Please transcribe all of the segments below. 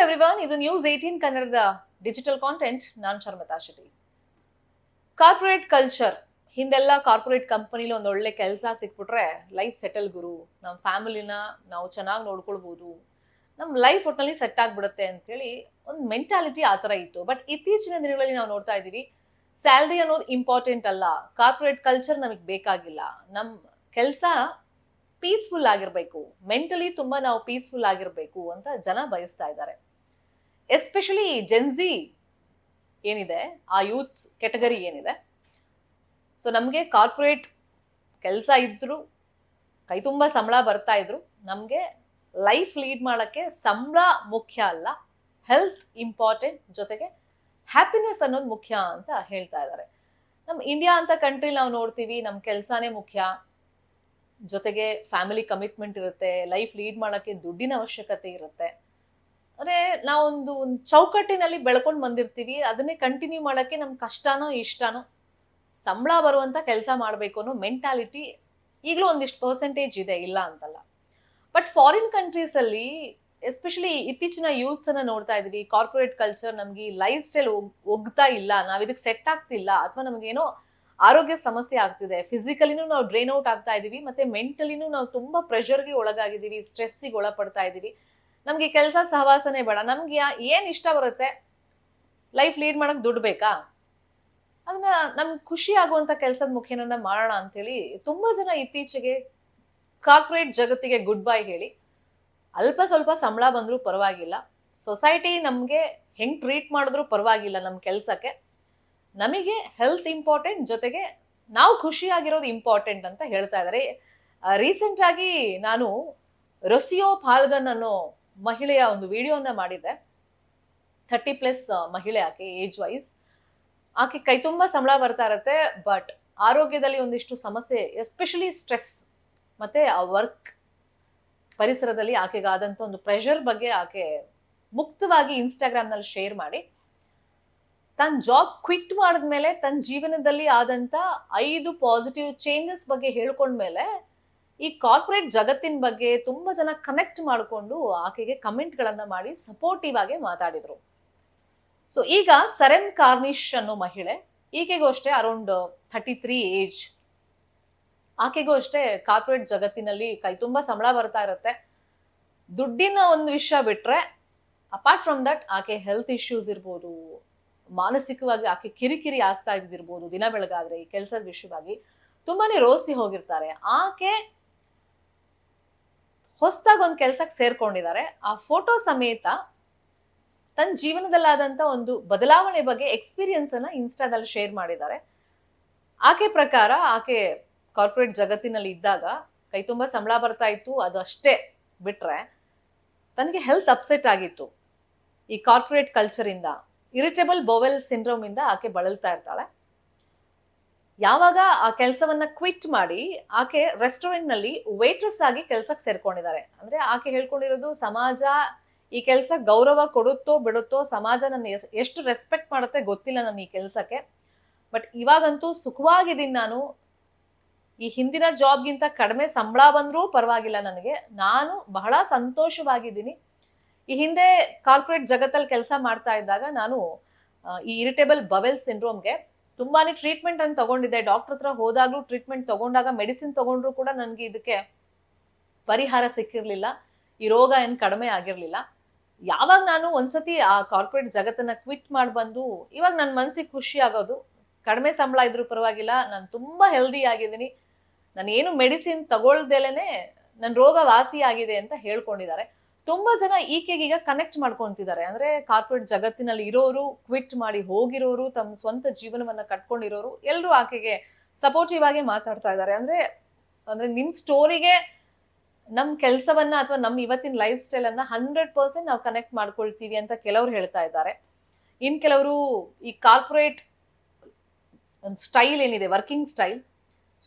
Everyone, ಇದು news 18 ಕನ್ನಡದ digital content. ನಾನು ಶರ್ಮತಾ ಶೆಟ್ಟಿ. ಕಾರ್ಪೊರೇಟ್ ಕಲ್ಚರ್, ಹಿಂದೆಲ್ಲ ಕಾರ್ಪೊರೇಟ್ ಕಂಪನಿಲಿ ಒಂದು ಒಳ್ಳೆ ಕೆಲಸ ಸಿಕ್ಬಿಟ್ರೆ ಲೈಫ್ ಸೆಟಲ್ ಗುರು, ನಮ್ಮ ಫ್ಯಾಮಿಲಿನ ನಾವು ಚೆನ್ನಾಗಿ ನೋಡ್ಕೊಳ್ಬಹುದು, ನಮ್ಮ ಲೈಫ್ ಒಟ್ಟಿನಲ್ಲಿ ಸೆಟ್ ಆಗ್ಬಿಡುತ್ತೆ ಅಂತ ಹೇಳಿ ಒಂದು ಮೆಂಟಾಲಿಟಿ ಆ ಥರ ಇತ್ತು. ಬಟ್ ಇತ್ತೀಚಿನ ದಿನಗಳಲ್ಲಿ ನಾವು ನೋಡ್ತಾ ಇದ್ದೀವಿ, ಸ್ಯಾಲ್ರಿ ಅನ್ನೋದು ಇಂಪಾರ್ಟೆಂಟ್ ಅಲ್ಲ, ಕಾರ್ಪೊರೇಟ್ ಕಲ್ಚರ್ ನಮಗೆ ಬೇಕಾಗಿಲ್ಲ, ನಮ್ಮ ಕೆಲಸ ಪೀಸ್ಫುಲ್ ಆಗಿರ್ಬೇಕು, ಮೆಂಟಲಿ ತುಂಬಾ ನಾವು ಪೀಸ್ಫುಲ್ ಆಗಿರ್ಬೇಕು ಅಂತ ಜನ ಬಯಸ್ತಾ ಇದ್ದಾರೆ. ಎಸ್ಪೆಷಲಿ ಜೆನ್ಜಿ ಏನಿದೆ, ಆ ಯೂತ್ಸ್ ಕೆಟಗರಿ ಏನಿದೆ, ಸೊ ನಮಗೆ ಕಾರ್ಪೊರೇಟ್ ಕೆಲಸ ಇದ್ರು, ಕೈ ತುಂಬಾ ಸಂಬಳ ಬರ್ತಾ ಇದ್ರು, ನಮಗೆ ಲೈಫ್ ಲೀಡ್ ಮಾಡೋಕ್ಕೆ ಸಂಬಳ ಮುಖ್ಯ ಅಲ್ಲ, ಹೆಲ್ತ್ ಇಂಪಾರ್ಟೆಂಟ್, ಜೊತೆಗೆ ಹ್ಯಾಪಿನೆಸ್ ಅನ್ನೋದು ಮುಖ್ಯ ಅಂತ ಹೇಳ್ತಾ ಇದ್ದಾರೆ. ನಮ್ಮ ಇಂಡಿಯಾ ಅಂತ ಕಂಟ್ರಿ ನಾವು ನೋಡ್ತೀವಿ, ನಮ್ಮ ಕೆಲಸನೇ ಮುಖ್ಯ, ಜೊತೆಗೆ ಫ್ಯಾಮಿಲಿ ಕಮಿಟ್ಮೆಂಟ್ ಇರುತ್ತೆ, ಲೈಫ್ ಲೀಡ್ ಮಾಡೋಕ್ಕೆ ದುಡ್ಡಿನ ಅವಶ್ಯಕತೆ ಇರುತ್ತೆ. ಅಂದ್ರೆ ನಾವೊಂದು ಚೌಕಟ್ಟಿನಲ್ಲಿ ಬೆಳ್ಕೊಂಡು ಬಂದಿರ್ತೀವಿ, ಅದನ್ನೇ ಕಂಟಿನ್ಯೂ ಮಾಡೋಕ್ಕೆ ನಮ್ಗೆ ಕಷ್ಟನೋ ಇಷ್ಟನೋ ಸಂಬಳ ಬರುವಂತ ಕೆಲಸ ಮಾಡಬೇಕು ಅನ್ನೋ ಮೆಂಟಾಲಿಟಿ ಈಗಲೂ ಒಂದಿಷ್ಟು ಪರ್ಸೆಂಟೇಜ್ ಇದೆ, ಇಲ್ಲ ಅಂತಲ್ಲ. ಬಟ್ ಫಾರಿನ್ ಕಂಟ್ರೀಸ್ ಅಲ್ಲಿ ಎಸ್ಪೆಷಲಿ ಇತ್ತೀಚಿನ ಯೂತ್ಸ್ ಅನ್ನ ನೋಡ್ತಾ ಇದೀವಿ, ಕಾರ್ಪೊರೇಟ್ ಕಲ್ಚರ್ ನಮ್ಗೆ ಲೈಫ್ ಸ್ಟೈಲ್ ಒಗ್ತಾ ಇಲ್ಲ, ನಾವ್ ಇದಕ್ಕೆ ಸೆಟ್ ಆಗ್ತಿಲ್ಲ, ಅಥವಾ ನಮ್ಗೇನೋ ಆರೋಗ್ಯ ಸಮಸ್ಯೆ ಆಗ್ತಿದೆ, ಫಿಸಿಕಲಿನೂ ನಾವು ಡ್ರೈನ್ ಔಟ್ ಆಗ್ತಾ ಇದೀವಿ, ಮತ್ತೆ ಮೆಂಟಲಿನೂ ನಾವು ತುಂಬಾ ಪ್ರೆಷರ್ಗೆ ಒಳಗಾಗಿದ್ದೀವಿ, ಸ್ಟ್ರೆಸ್ಸಿಗೆ ಒಳಪಡ್ತಾ ಇದೀವಿ, ನಮ್ಗೆ ಕೆಲಸ ಸಹವಾಸನೆ ಬೇಡ, ನಮ್ಗೆ ಏನ್ ಇಷ್ಟ ಬರುತ್ತೆ, ಲೈಫ್ ಲೀಡ್ ಮಾಡಕ್ ದುಡ್ಡು ಬೇಕಾ, ಅದನ್ನ ನಮ್ಗೆ ಖುಷಿ ಆಗುವಂತ ಕೆಲಸದ ಮುಖೇನ ಮಾಡೋಣ ಅಂತೇಳಿ ತುಂಬಾ ಜನ ಇತ್ತೀಚೆಗೆ ಕಾರ್ಪೊರೇಟ್ ಜಗತ್ತಿಗೆ ಗುಡ್ ಬೈ ಹೇಳಿ ಅಲ್ಪ ಸ್ವಲ್ಪ ಸಂಬಳ ಬಂದ್ರೂ ಪರವಾಗಿಲ್ಲ, ಸೊಸೈಟಿ ನಮ್ಗೆ ಹೆಂಗ್ ಟ್ರೀಟ್ ಮಾಡಿದ್ರು ಪರವಾಗಿಲ್ಲ, ನಮ್ ಕೆಲ್ಸಕ್ಕೆ ನಮಗೆ ಹೆಲ್ತ್ ಇಂಪಾರ್ಟೆಂಟ್, ಜೊತೆಗೆ ನಾವು ಖುಷಿಯಾಗಿರೋದು ಇಂಪಾರ್ಟೆಂಟ್ ಅಂತ ಹೇಳ್ತಾ ಇದ್ದಾರೆ. ರೀಸೆಂಟ್ ಆಗಿ ನಾನು ರೊಸಿಯೋ ಫಾಲ್ಗನ್ ಅನ್ನೋ ಮಹಿಳೆಯ ಒಂದು ವಿಡಿಯೋನ ಮಾಡಿದ್ದೆ. 30+ ಮಹಿಳೆ, ಆಕೆ ಏಜ್ ವೈಸ್, ಆಕೆ ಕೈ ತುಂಬಾ ಸಂಬಳ ಬರ್ತಾ ಇರತ್ತೆ, ಬಟ್ ಆರೋಗ್ಯದಲ್ಲಿ ಒಂದಿಷ್ಟು ಸಮಸ್ಯೆ, ಎಸ್ಪೆಷಲಿ ಸ್ಟ್ರೆಸ್ ಮತ್ತೆ ಆ ವರ್ಕ್ ಪರಿಸರದಲ್ಲಿ ಆಕೆಗಾದಂತ ಒಂದು ಪ್ರೆಷರ್ ಬಗ್ಗೆ ಆಕೆ ಮುಕ್ತವಾಗಿ ಇನ್ಸ್ಟಾಗ್ರಾಮ್ ನಲ್ಲಿ ಶೇರ್ ಮಾಡಿ, ತನ್ನ ಜಾಬ್ ಕ್ವಿಟ್ ಮಾಡಿದ್ಮೇಲೆ ತನ್ನ ಜೀವನದಲ್ಲಿ ಆದಂತ 5 ಪಾಸಿಟಿವ್ ಚೇಂಜಸ್ ಬಗ್ಗೆ ಹೇಳ್ಕೊಂಡ್ಮೇಲೆ ಈ ಕಾರ್ಪೊರೇಟ್ ಜಗತ್ತಿನ ಬಗ್ಗೆ ತುಂಬಾ ಜನ ಕನೆಕ್ಟ್ ಮಾಡಿಕೊಂಡು ಆಕೆಗೆ ಕಮೆಂಟ್ ಗಳನ್ನ ಮಾಡಿ ಸಪೋರ್ಟಿವ್ ಆಗಿ ಮಾತಾಡಿದ್ರು. ಸೊ ಈಗ ಸರೆಮ್ ಕಾರ್ನಿಶ್ ಅನ್ನೋ ಮಹಿಳೆ, ಈಕೆಗೂ ಅಷ್ಟೇ ಅರೌಂಡ್ 33 ಏಜ್, ಆಕೆಗೂ ಅಷ್ಟೇ ಕಾರ್ಪೊರೇಟ್ ಜಗತ್ತಿನಲ್ಲಿ ಕೈ ತುಂಬಾ ಸಂಬಳ ಬರ್ತಾ ಇರುತ್ತೆ, ದುಡ್ಡಿನ ಒಂದು ವಿಷಯ ಬಿಟ್ರೆ ಅಪಾರ್ಟ್ ಫ್ರಮ್ ದಟ್ ಆಕೆ ಹೆಲ್ತ್ ಇಶ್ಯೂಸ್ ಇರ್ಬೋದು, ಮಾನಸಿಕವಾಗಿ ಆಕೆ ಕಿರಿಕಿರಿ ಆಗ್ತಾ ಇದ್ದಿರ್ಬೋದು, ದಿನ ಬೆಳಗಾದ್ರೆ ಈ ಕೆಲಸದ ವಿಷಯವಾಗಿ ತುಂಬಾನೇ ರೋಸಿ ಹೋಗಿರ್ತಾರೆ. ಆಕೆ ಹೊಸದಾಗಿ ಒಂದು ಕೆಲ್ಸಕ್ಕೆ ಸೇರ್ಕೊಂಡಿದ್ದಾರೆ, ಆ ಫೋಟೋ ಸಮೇತ ತನ್ನ ಜೀವನದಲ್ಲಾದಂತ ಒಂದು ಬದಲಾವಣೆ ಬಗ್ಗೆ ಎಕ್ಸ್ಪೀರಿಯನ್ಸ್ ಅನ್ನ ಇನ್ಸ್ಟಾದಲ್ಲಿ ಶೇರ್ ಮಾಡಿದ್ದಾರೆ. ಆಕೆ ಪ್ರಕಾರ ಆಕೆ ಕಾರ್ಪೊರೇಟ್ ಜಗತ್ತಿನಲ್ಲಿ ಇದ್ದಾಗ ಕೈ ತುಂಬಾ ಸಂಬಳ ಬರ್ತಾ ಇತ್ತು, ಅದು ಅಷ್ಟೇ ಬಿಟ್ರೆ ತನಗೆ ಹೆಲ್ತ್ ಅಪ್ಸೆಟ್ ಆಗಿತ್ತು. ಈ ಕಾರ್ಪೊರೇಟ್ ಕಲ್ಚರ್ ಇಂದ ಇರಿಟೇಬಲ್ ಬೌವೆಲ್ ಸಿಂಡ್ರೋಮ್ ಇಂದ ಆಕೆ ಬಳಲ್ತಾ ಇರ್ತಾಳೆ. ಯಾವಾಗ ಆ ಕೆಲಸವನ್ನ ಕ್ವಿಟ್ ಮಾಡಿ ಆಕೆ ರೆಸ್ಟೋರೆಂಟ್ ನಲ್ಲಿ ವೇಟ್ರೆಸ್ ಆಗಿ ಕೆಲ್ಸಕ್ಕೆ ಸೇರ್ಕೊಂಡಿದ್ದಾರೆ. ಅಂದ್ರೆ ಆಕೆ ಹೇಳ್ಕೊಂಡಿರೋದು, ಸಮಾಜ ಈ ಕೆಲಸ ಗೌರವ ಕೊಡುತ್ತೋ ಬಿಡುತ್ತೋ, ಸಮಾಜ ನನ್ನ ಎಷ್ಟು ರೆಸ್ಪೆಕ್ಟ್ ಮಾಡುತ್ತೆ ಗೊತ್ತಿಲ್ಲ ನನ್ನ ಈ ಕೆಲ್ಸಕ್ಕೆ, ಬಟ್ ಇವಾಗಂತೂ ಸುಖವಾಗಿದ್ದೀನಿ, ನಾನು ಈ ಹಿಂದಿನ ಜಾಬ್ಗಿಂತ ಕಡಿಮೆ ಸಂಬಳ ಬಂದ್ರೂ ಪರವಾಗಿಲ್ಲ, ನನಗೆ ನಾನು ಬಹಳ ಸಂತೋಷವಾಗಿದ್ದೀನಿ. ಈ ಹಿಂದೆ ಕಾರ್ಪೊರೇಟ್ ಜಗತ್ತಲ್ಲಿ ಕೆಲಸ ಮಾಡ್ತಾ ಇದ್ದಾಗ ನಾನು ಈ ಇರಿಟೇಬಲ್ ಬವೆಲ್ ಸಿಂಡ್ರೋಮ್ಗೆ ತುಂಬಾನೇ ಟ್ರೀಟ್ಮೆಂಟ್ ಅನ್ನು ತಗೊಂಡಿದ್ದೆ. ಡಾಕ್ಟರ್ ಹತ್ರ ಹೋದಾಗ್ಲೂ ಟ್ರೀಟ್ಮೆಂಟ್ ತಗೊಂಡಾಗ, ಮೆಡಿಸಿನ್ ತಗೊಂಡ್ರು ಕೂಡ ನನ್ಗೆ ಇದಕ್ಕೆ ಪರಿಹಾರ ಸಿಕ್ಕಿರ್ಲಿಲ್ಲ, ಈ ರೋಗ ಏನ್ ಕಡಿಮೆ ಆಗಿರ್ಲಿಲ್ಲ. ಯಾವಾಗ ನಾನು ಒಂದ್ಸತಿ ಆ ಕಾರ್ಪೊರೇಟ್ ಜಗತ್ತನ್ನ ಕ್ವಿಟ್ ಮಾಡಿ ಬಂದು ಇವಾಗ ನನ್ನ ಮನ್ಸಿಗೆ ಖುಷಿ ಆಗೋದು, ಕಡಿಮೆ ಸಂಬಳ ಇದ್ರೂ ಪರವಾಗಿಲ್ಲ, ನಾನು ತುಂಬಾ ಹೆಲ್ದಿ ಆಗಿದ್ದೀನಿ, ನಾನು ಏನು ಮೆಡಿಸಿನ್ ತಗೊಳ್ದೇಲೇನೆ ನನ್ನ ರೋಗ ವಾಸಿ ಆಗಿದೆ ಅಂತ ಹೇಳ್ಕೊಂಡಿದ್ದಾರೆ. ತುಂಬಾ ಜನ ಈಕೆಗೀಗ ಕನೆಕ್ಟ್ ಮಾಡ್ಕೊಂತಿದ್ದಾರೆ. ಅಂದ್ರೆ ಕಾರ್ಪೊರೇಟ್ ಜಗತ್ತಿನಲ್ಲಿ ಇರೋರು, ಕ್ವಿಟ್ ಮಾಡಿ ಹೋಗಿರೋರು, ತಮ್ಮ ಸ್ವಂತ ಜೀವನವನ್ನ ಕಟ್ಕೊಂಡಿರೋರು ಎಲ್ಲರೂ ಆಕೆಗೆ ಸಪೋರ್ಟಿವ್ ಆಗಿ ಮಾತಾಡ್ತಾ ಇದ್ದಾರೆ. ಅಂದ್ರೆ ನಿಮ್ ಸ್ಟೋರಿಗೆ ನಮ್ ಕೆಲ್ಸವನ್ನ ಅಥವಾ ನಮ್ ಇವತ್ತಿನ ಲೈಫ್ ಸ್ಟೈಲ್ ಅನ್ನ 100% ನಾವು ಕನೆಕ್ಟ್ ಮಾಡ್ಕೊಳ್ತೀವಿ ಅಂತ ಕೆಲವ್ರು ಹೇಳ್ತಾ ಇದ್ದಾರೆ. ಇನ್ ಕೆಲವರು ಈ ಕಾರ್ಪೊರೇಟ್ ಒಂದು ಸ್ಟೈಲ್ ಏನಿದೆ, working style,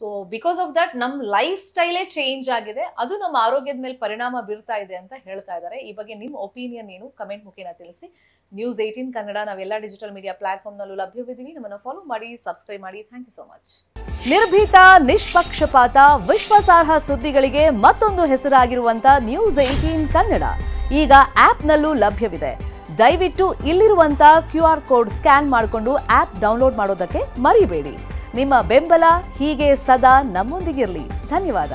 so because of that ನಮ್ ಲೈಫ್ ಸ್ಟೈಲೇ ಚೇಂಜ್ ಆಗಿದೆ, ಅದು ನಮ್ಮ ಆರೋಗ್ಯದ ಮೇಲೆ ಪರಿಣಾಮ ಬೀರ್ತಾ ಇದೆ ಅಂತ ಹೇಳ್ತಾ ಇದ್ದಾರೆ. ಈ ಬಗ್ಗೆ ನಿಮ್ ಒಪಿನಿಯನ್ ಏನು, ಕಮೆಂಟ್ ಮುಖೇನ ತಿಳಿಸಿ. ನ್ಯೂಸ್ 18 ಕನ್ನಡ ನಾವೆಲ್ಲ ಡಿಜಿಟಲ್ ಮೀಡಿಯಾ ಪ್ಲಾಟ್ಫಾರ್ಮ್ ನಲ್ಲೂ ಲಭ್ಯವಿದ್ದೀವಿ. ನಮ್ಮನ್ನ ಫಾಲೋ ಮಾಡಿ, ಸಬ್ಸ್ಕ್ರೈಬ್ ಮಾಡಿ. Thank you so much. ನಿರ್ಭೀತ, ನಿಷ್ಪಕ್ಷಪಾತ, ವಿಶ್ವಾಸಾರ್ಹ ಸುದ್ದಿಗಳಿಗೆ ಮತ್ತೊಂದು ಹೆಸರಾಗಿರುವಂತ News18 ಕನ್ನಡ ಈಗ ಆಪ್ನಲ್ಲೂ ಲಭ್ಯವಿದೆ. ದಯವಿಟ್ಟು ಇಲ್ಲಿರುವಂತ QR ಕೋಡ್ ಸ್ಕ್ಯಾನ್ ಮಾಡಿಕೊಂಡು ಆಪ್ ಡೌನ್ಲೋಡ್ ಮಾಡೋದಕ್ಕೆ ಮರಿಬೇಡಿ. ನಿಮ್ಮ ಬೆಂಬಲ ಹೀಗೆ ಸದಾ ನಮ್ಮೊಂದಿಗಿರಲಿ. ಧನ್ಯವಾದ.